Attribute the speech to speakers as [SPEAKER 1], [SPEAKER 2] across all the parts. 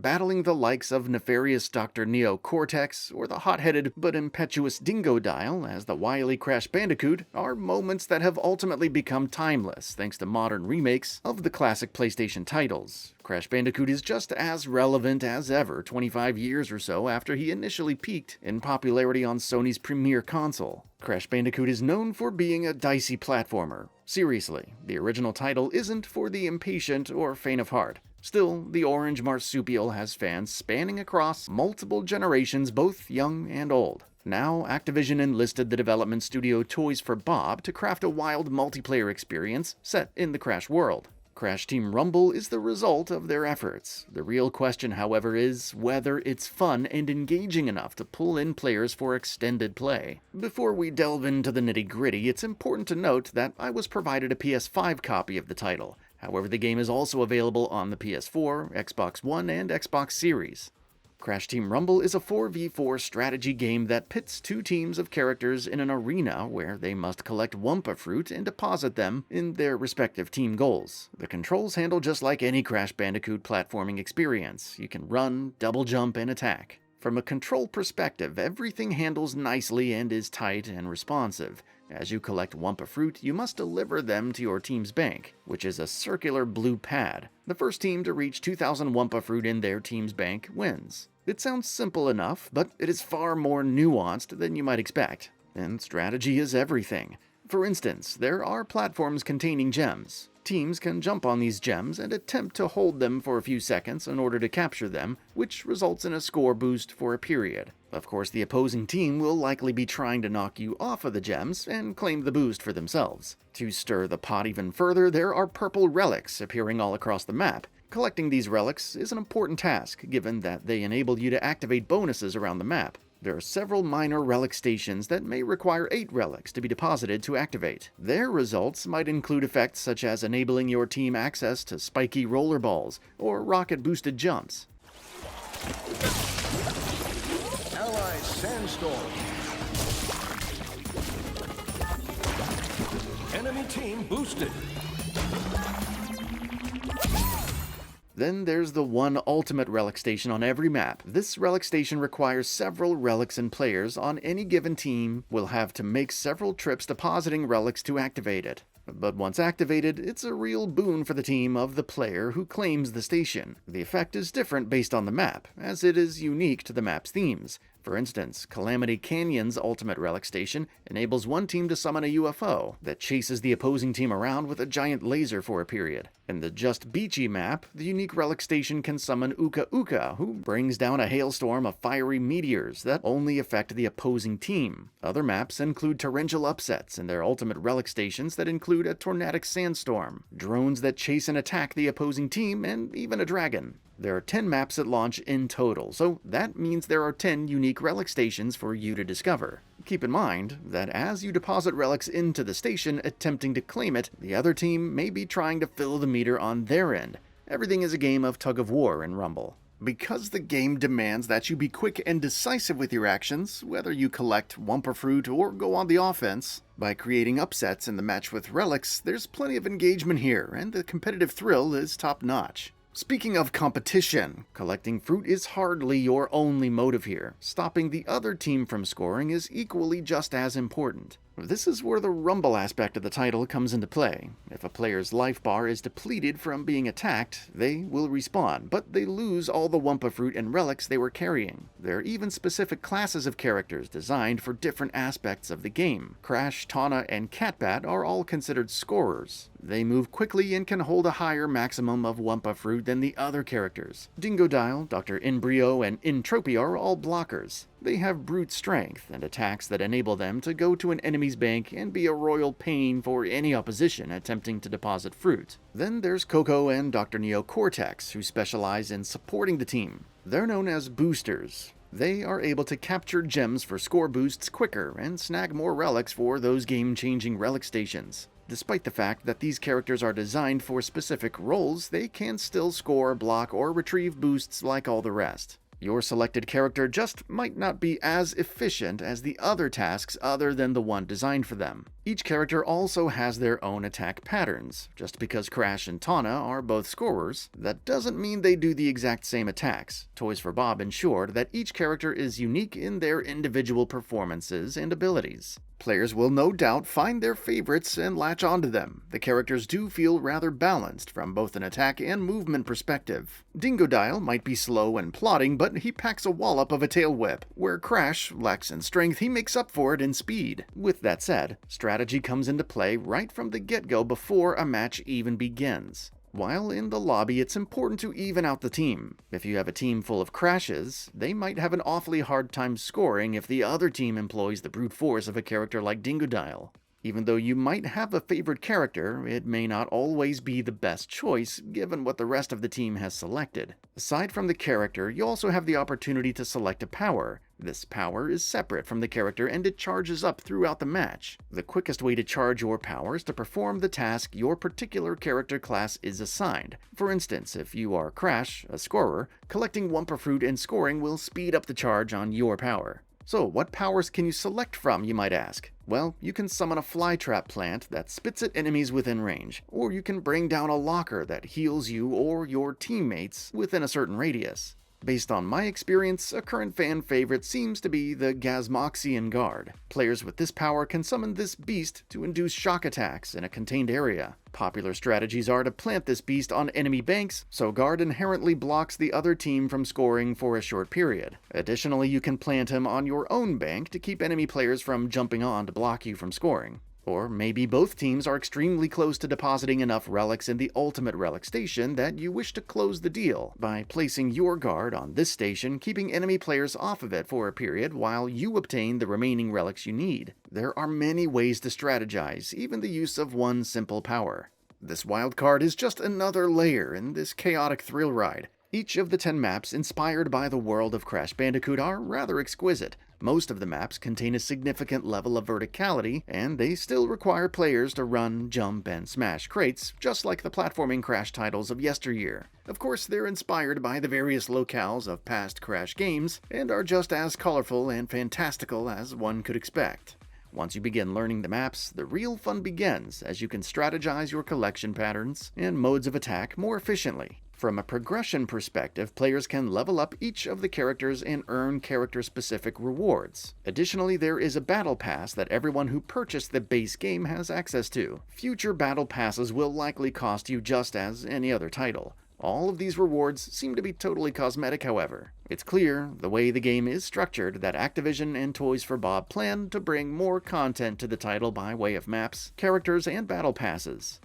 [SPEAKER 1] battling the likes of nefarious Dr. Neo Cortex or the hot-headed but impetuous Dingodile as the wily Crash Bandicoot are moments that have ultimately become timeless thanks to modern remakes of the classic PlayStation titles. Crash Bandicoot is just as relevant as ever 25 years or so after he initially peaked in popularity on Sony's premier console. Crash Bandicoot is known for being a dicey platformer. Seriously, the original title isn't for the impatient or faint of heart. Still, the orange marsupial has fans spanning across multiple generations, both young and old. Now, Activision enlisted the development studio Toys for Bob to craft a wild multiplayer experience set in the Crash world. Crash Team Rumble is the result of their efforts. The real question, however, is whether it's fun and engaging enough to pull in players for extended play. Before we delve into the nitty-gritty, it's important to note that I was provided a PS5 copy of the title. However, the game is also available on the PS4, Xbox One, and Xbox Series. Crash Team Rumble is a 4v4 strategy game that pits two teams of characters in an arena where they must collect Wumpa Fruit and deposit them in their respective team goals. The controls handle just like any Crash Bandicoot platforming experience. You can run, double jump, and attack. From a control perspective, everything handles nicely and is tight and responsive. As you collect Wumpa Fruit, you must deliver them to your team's bank, which is a circular blue pad. The first team to reach 2,000 Wumpa Fruit in their team's bank wins. It sounds simple enough, but it is far more nuanced than you might expect. And strategy is everything. For instance, there are platforms containing gems. Teams can jump on these gems and attempt to hold them for a few seconds in order to capture them, which results in a score boost for a period. Of course, the opposing team will likely be trying to knock you off of the gems and claim the boost for themselves. To stir the pot even further, there are purple relics appearing all across the map. Collecting these relics is an important task, given that they enable you to activate bonuses around the map. There are several minor relic stations that may require 8 relics to be deposited to activate. Their results might include effects such as enabling your team access to spiky rollerballs or rocket-boosted jumps.
[SPEAKER 2] Ally Sandstorm. Enemy team boosted.
[SPEAKER 1] Then there's the one ultimate relic station on every map. This relic station requires several relics, and players on any given team will have to make several trips depositing relics to activate it. But once activated, it's a real boon for the team of the player who claims the station. The effect is different based on the map, as it is unique to the map's themes. For instance, Calamity Canyon's ultimate relic station enables one team to summon a UFO that chases the opposing team around with a giant laser for a period. In the Just Beachy map, the unique relic station can summon Uka Uka, who brings down a hailstorm of fiery meteors that only affect the opposing team. Other maps include torrential upsets and their ultimate relic stations that include a tornadic sandstorm, drones that chase and attack the opposing team, and even a dragon. There are 10 maps at launch in total, so that means there are 10 unique relic stations for you to discover. Keep in mind that as you deposit relics into the station attempting to claim it, the other team may be trying to fill the meter on their end. Everything is a game of tug-of-war in Rumble. Because the game demands that you be quick and decisive with your actions, whether you collect Wumpa Fruit or go on the offense, by creating upsets in the match with relics, there's plenty of engagement here, and the competitive thrill is top-notch. Speaking of competition, collecting fruit is hardly your only motive here. Stopping the other team from scoring is equally just as important. This is where the rumble aspect of the title comes into play. If a player's life bar is depleted from being attacked, they will respawn, but they lose all the Wumpa Fruit and relics they were carrying. There are even specific classes of characters designed for different aspects of the game. Crash, Tawna, and Catbat are all considered scorers. They move quickly and can hold a higher maximum of Wumpa Fruit than the other characters. Dingodile, Dr. Embryo, and Entropy are all blockers. They have brute strength and attacks that enable them to go to an enemy's bank and be a royal pain for any opposition attempting to deposit fruit. Then there's Coco and Dr. Neo Cortex, who specialize in supporting the team. They're known as boosters. They are able to capture gems for score boosts quicker and snag more relics for those game-changing relic stations. Despite the fact that these characters are designed for specific roles, they can still score, block, or retrieve boosts like all the rest. Your selected character just might not be as efficient as the other tasks other than the one designed for them. Each character also has their own attack patterns. Just because Crash and Tawna are both scorers, that doesn't mean they do the exact same attacks. Toys for Bob ensured that each character is unique in their individual performances and abilities. Players will no doubt find their favorites and latch onto them. The characters do feel rather balanced from both an attack and movement perspective. Dingodile might be slow and plodding, but he packs a wallop of a tail whip. Where Crash lacks in strength, he makes up for it in speed. With that said, strategy comes into play right from the get-go before a match even begins. While in the lobby, it's important to even out the team. If you have a team full of Crashes, they might have an awfully hard time scoring if the other team employs the brute force of a character like Dingodile. Even though you might have a favorite character, it may not always be the best choice given what the rest of the team has selected. Aside from the character, you also have the opportunity to select a power. This power is separate from the character and it charges up throughout the match. The quickest way to charge your power is to perform the task your particular character class is assigned. For instance, if you are Crash, a scorer, collecting Wumpa Fruit and scoring will speed up the charge on your power. So what powers can you select from, you might ask? Well, you can summon a flytrap plant that spits at enemies within range, or you can bring down a locker that heals you or your teammates within a certain radius. Based on my experience, a current fan favorite seems to be the Gasmoxian Guard. Players with this power can summon this beast to induce shock attacks in a contained area. Popular strategies are to plant this beast on enemy banks, so Guard inherently blocks the other team from scoring for a short period. Additionally, you can plant him on your own bank to keep enemy players from jumping on to block you from scoring. Or maybe both teams are extremely close to depositing enough relics in the ultimate relic station that you wish to close the deal by placing your guard on this station, keeping enemy players off of it for a period while you obtain the remaining relics you need. There are many ways to strategize, even the use of one simple power. This wild card is just another layer in this chaotic thrill ride. Each of the 10 maps inspired by the world of Crash Bandicoot are rather exquisite. Most of the maps contain a significant level of verticality, and they still require players to run, jump, and smash crates, just like the platforming Crash titles of yesteryear. Of course, they're inspired by the various locales of past Crash games, and are just as colorful and fantastical as one could expect. Once you begin learning the maps, the real fun begins, as you can strategize your collection patterns and modes of attack more efficiently. From a progression perspective, players can level up each of the characters and earn character-specific rewards. Additionally, there is a battle pass that everyone who purchased the base game has access to. Future battle passes will likely cost you just as any other title. All of these rewards seem to be totally cosmetic, however. It's clear, the way the game is structured, that Activision and Toys for Bob plan to bring more content to the title by way of maps, characters, and battle passes.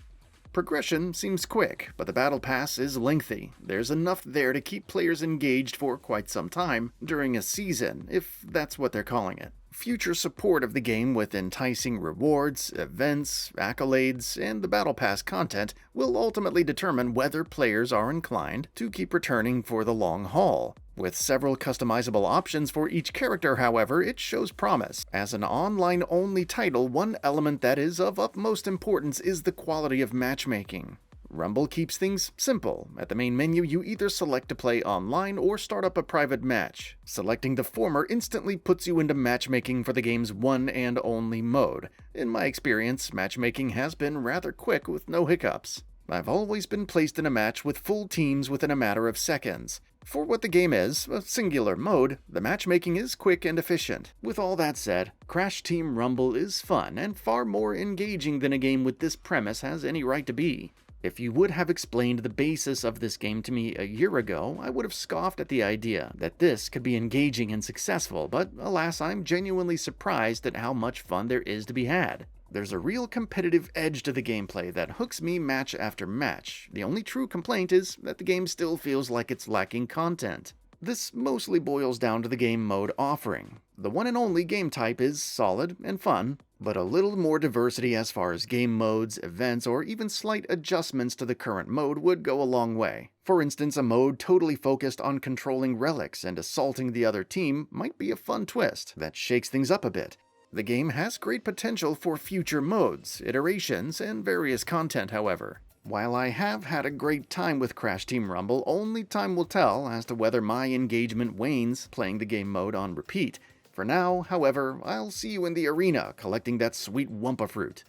[SPEAKER 1] Progression seems quick, but the battle pass is lengthy. There's enough there to keep players engaged for quite some time during a season, if that's what they're calling it. Future support of the game with enticing rewards, events, accolades, and the Battle Pass content will ultimately determine whether players are inclined to keep returning for the long haul. With several customizable options for each character, however, it shows promise. As an online-only title, one element that is of utmost importance is the quality of matchmaking. Rumble keeps things simple. At the main menu, you either select to play online or start up a private match. Selecting the former instantly puts you into matchmaking for the game's one and only mode. In my experience, matchmaking has been rather quick with no hiccups. I've always been placed in a match with full teams within a matter of seconds. For what the game is, a singular mode, the matchmaking is quick and efficient. With all that said, Crash Team Rumble is fun and far more engaging than a game with this premise has any right to be. If you would have explained the basis of this game to me a year ago, I would have scoffed at the idea that this could be engaging and successful, but alas, I'm genuinely surprised at how much fun there is to be had. There's a real competitive edge to the gameplay that hooks me match after match. The only true complaint is that the game still feels like it's lacking content. This mostly boils down to the game mode offering. The one and only game type is solid and fun, but a little more diversity as far as game modes, events, or even slight adjustments to the current mode would go a long way. For instance, a mode totally focused on controlling relics and assaulting the other team might be a fun twist that shakes things up a bit. The game has great potential for future modes, iterations, and various content, however. While I have had a great time with Crash Team Rumble, only time will tell as to whether my engagement wanes playing the game mode on repeat. For now, however, I'll see you in the arena collecting that sweet Wumpa Fruit.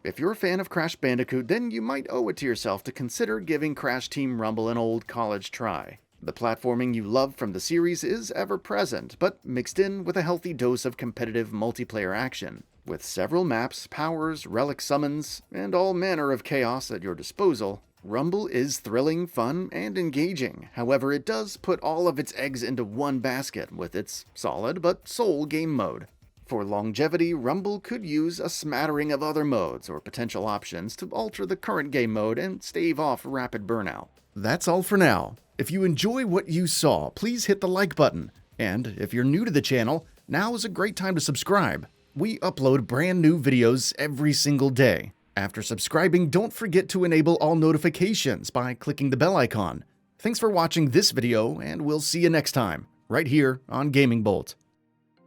[SPEAKER 1] If you're a fan of Crash Bandicoot, then you might owe it to yourself to consider giving Crash Team Rumble an old college try. The platforming you love from the series is ever present, but mixed in with a healthy dose of competitive multiplayer action. With several maps, powers, relic summons, and all manner of chaos at your disposal, Rumble is thrilling, fun, and engaging. However, it does put all of its eggs into one basket with its solid but sole game mode. For longevity, Rumble could use a smattering of other modes or potential options to alter the current game mode and stave off rapid burnout. That's all for now. If you enjoy what you saw, please hit the like button. And if you're new to the channel, now is a great time to subscribe. We upload brand new videos every single day. After subscribing, don't forget to enable all notifications by clicking the bell icon. Thanks for watching this video, and we'll see you next time, right here on GamingBolt.